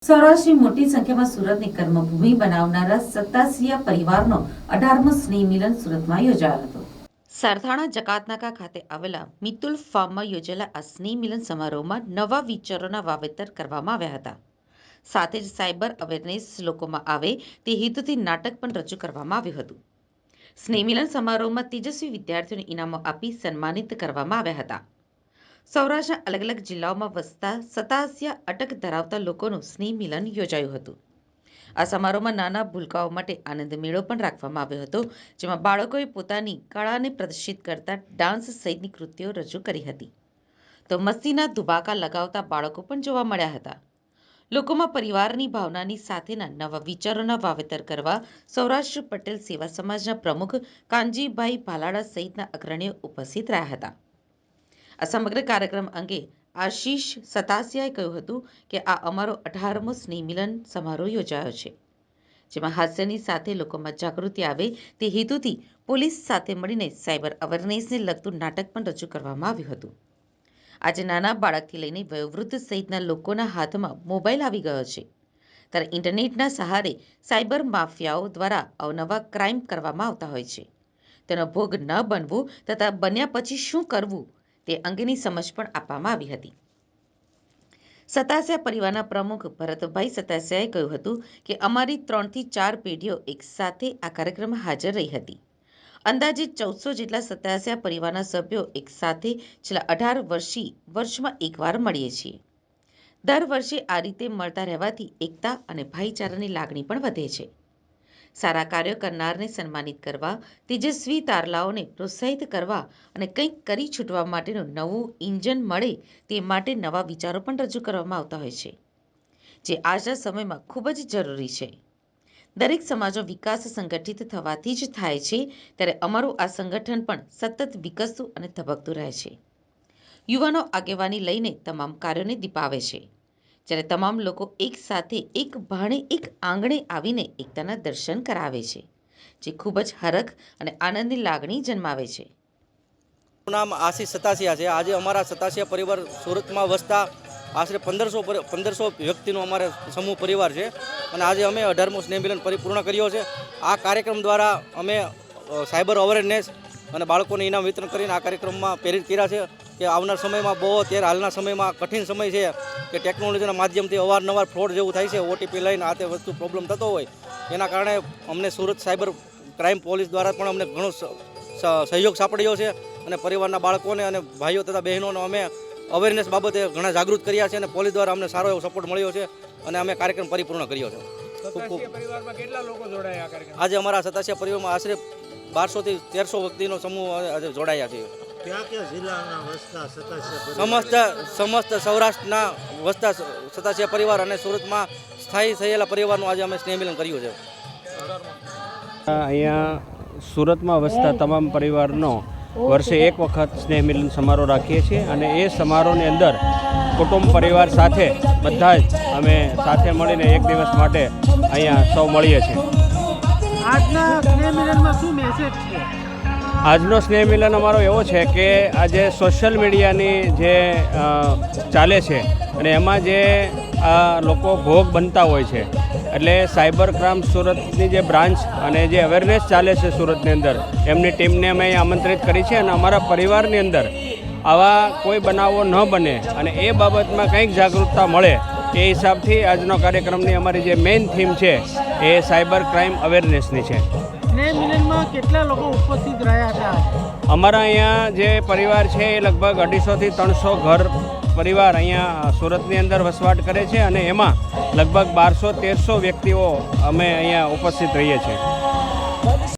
સૌરાષ્ટ્રની મોટી સંખ્યામાં સુરતની કર્મભૂમિ બનાવનારા સત્તાસીયા પરિવારનો 18મો સ્નેહ મિલન સુરતમાં યોજાયો હતો। સરથાણા જકાતનાકા ખાતે આવેલા મિતુલ ફાર્મમાં યોજાયેલા આ સ્નેહ મિલન સમારોહમાં નવા વિચારોના વાવેતર કરવામાં આવ્યા હતા। સાથે જ સાયબર અવેરનેસ લોકોમાં આવે તે હેતુથી નાટક પણ રજૂ કરવામાં આવ્યું હતું। સ્નેહ મિલન સમારોહમાં તેજસ્વી વિદ્યાર્થીઓને ઇનામો આપી સન્માનિત કરવામાં આવ્યા હતા। સૌરાષ્ટ્રના અલગ અલગ જિલ્લાઓમાં વસતા સતાસિયા અટક ધરાવતા લોકોનું સ્નેહ મિલન યોજાયું હતું। આ સમારોહમાં નાના ભૂલકાઓ માટે આનંદ મેળો પણ રાખવામાં આવ્યો હતો, જેમાં બાળકોએ પોતાની કળાને પ્રદર્શિત કરતા ડાન્સ સહિતની કૃતિઓ રજૂ કરી હતી, તો મસ્તીના ધુબાકા લગાવતા બાળકો પણ જોવા મળ્યા હતા। લોકોમાં પરિવારની ભાવનાની સાથેના નવા વિચારોના વાવેતર કરવા સૌરાષ્ટ્ર પટેલ સેવા સમાજના પ્રમુખ કાનજીભાઈ ભાલાડા સહિતના અગ્રણીઓ ઉપસ્થિત રહ્યા હતા। આ સમગ્ર કાર્યક્રમ અંગે આશીષ સતાસિયાએ કહ્યું હતું કે આ અમારો 18મો સ્નેહ મિલન સમારોહ યોજાયો છે, જેમાં હાસ્યની સાથે લોકોમાં જાગૃતિ આવે તે હેતુથી પોલીસ સાથે મળીને સાયબર અવેરનેસને લગતું નાટક પણ રજૂ કરવામાં આવ્યું હતું। આજે નાના બાળકથી લઈને વયોવૃદ્ધ સહિતના લોકોના હાથમાં મોબાઈલ આવી ગયો છે, ત્યારે ઇન્ટરનેટના સહારે સાયબર માફિયાઓ દ્વારા અવનવા ક્રાઇમ કરવામાં આવતા હોય છે। તેનો ભોગ ન બનવું તથા બન્યા પછી શું કરવું તે અંગેની સમજ પણ આપવામાં આવી હતી। સતાસિયા પરિવારના પ્રમુખ ભરતભાઈ સતાસિયાએ કહ્યું હતું કે અમારી 3 થી 4 પેઢીઓ એક સાથે આ કાર્યક્રમમાં હાજર રહી હતી। અંદાજે 1400 જેટલા સતાસિયા પરિવારના સભ્યો એક સાથે છેલ્લા 18 વર્ષથી વર્ષમાં એકવાર મળીએ છીએ। દર વર્ષે આ રીતે મળતા રહેવાથી એકતા અને ભાઈચારાની લાગણી પણ વધે છે। સારા કાર્યો કરનારને સન્માનિત કરવા, તેજસ્વી તારલાઓને પ્રોત્સાહિત કરવા અને કંઈક કરી છૂટવા માટેનું નવું ઇંજન મળે તે માટે નવા વિચારો પણ રજૂ કરવામાં આવતા હોય છે, જે આજના સમયમાં ખૂબ જ જરૂરી છે। દરેક સમાજનો વિકાસ સંગઠિત થવાથી જ થાય છે, ત્યારે અમારું આ સંગઠન પણ સતત વિકસતું અને ધબકતું રહે છે। યુવાનો આગેવાની લઈને તમામ કાર્યોને દીપાવે છે, જ્યારે તમામ લોકો એક સાથે એક ભાણે એક આંગણે આવીને એકતાના દર્શન કરાવે છે, જે ખૂબ જ હરખ અને આનંદની લાગણી જન્માવે છે। નામ આશીષ સતાસિયા છે। આજે અમારા સતાસિયા પરિવાર સુરતમાં વસતા આશરે 1500 વ્યક્તિનો અમારે સમૂહ પરિવાર છે, અને આજે અમે 18મો સ્નેહ મિલન પરિપૂર્ણ કર્યો છે। આ કાર્યક્રમ દ્વારા અમે સાયબર અવેરનેસ અને બાળકોને ઇનામ વિતરણ કરીને આ કાર્યક્રમમાં પ્રેરિત કર્યા છે કે આવનાર સમયમાં બહુ અત્યારે હાલના સમયમાં કઠિન સમય છે કે ટેકનોલોજીના માધ્યમથી અવારનવાર ફ્રોડ જેવું થાય છે, ઓટીપી લઈને આ તે વસ્તુ પ્રોબ્લેમ થતો હોય, એના કારણે અમને સુરત સાયબર ક્રાઇમ પોલીસ દ્વારા પણ અમને ઘણો સહયોગ સાંપડ્યો છે, અને પરિવારના બાળકોને અને ભાઈઓ તથા બહેનોને અમે અવેરનેસ બાબતે ઘણા જાગૃત કર્યા છે, અને પોલીસ દ્વારા અમને સારો એવો સપોર્ટ મળ્યો છે, અને અમે કાર્યક્રમ પરિપૂર્ણ કર્યો છે। આજે અમારા સતાસિયા પરિવારમાં આશરે 1200 થી 1300 વ્યક્તિનો સમૂહ આજે જોડાયા છે। સમસ્ત સૌરાષ્ટ્રના વસતા સતાસિયા પરિવાર અને સુરતમાં સ્થાયી થયેલા પરિવારનું આજે અમે સ્નેહ મિલન કર્યું છે। અહીંયા સુરતમાં વસતા તમામ પરિવારનો વર્ષે એક વખત સ્નેહ મિલન સમારોહ રાખીએ છીએ, અને એ સમારોહની અંદર કુટુંબ પરિવાર સાથે બધા જ અમે સાથે મળીને એક દિવસ માટે અહીંયા સૌ મળીએ છીએ। આજના સ્નેહ મિલનમાં શું મેસેજ છે? આજનો સ્નેહ મિલન અમારો એવો છે કે આજે સોશિયલ મીડિયાની જે ચાલે છે, અને એમાં જે લોકો ભોગ બનતા હોય છે, એટલે સાયબર ક્રાઇમ સુરતની જે બ્રાન્ચ અને જે અવેરનેસ ચાલે છે સુરતની અંદર, એમની ટીમને અમે આમંત્રિત કરી છે, અને અમારા પરિવારની અંદર આવા કોઈ બનાવો ન બને અને એ બાબતમાં કંઈક જાગૃતતા મળે એ હિસાબથી આજનો કાર્યક્રમની અમારી જે મેઇન થીમ છે એ સાયબર ક્રાઇમ અવેરનેસની છે। સ્નેહ મિલનમાં કેટલા લોકો ઉપસ્થિત રહ્યા હતા? અમારા અહીંયા જે પરિવાર છે એ લગભગ 250 થી 300 ઘર પરિવાર અહીંયા સુરતની અંદર વસવાટ કરે છે, અને એમાં લગભગ 1200-1300 વ્યક્તિઓ અમે અહીંયા ઉપસ્થિત રહીએ છીએ।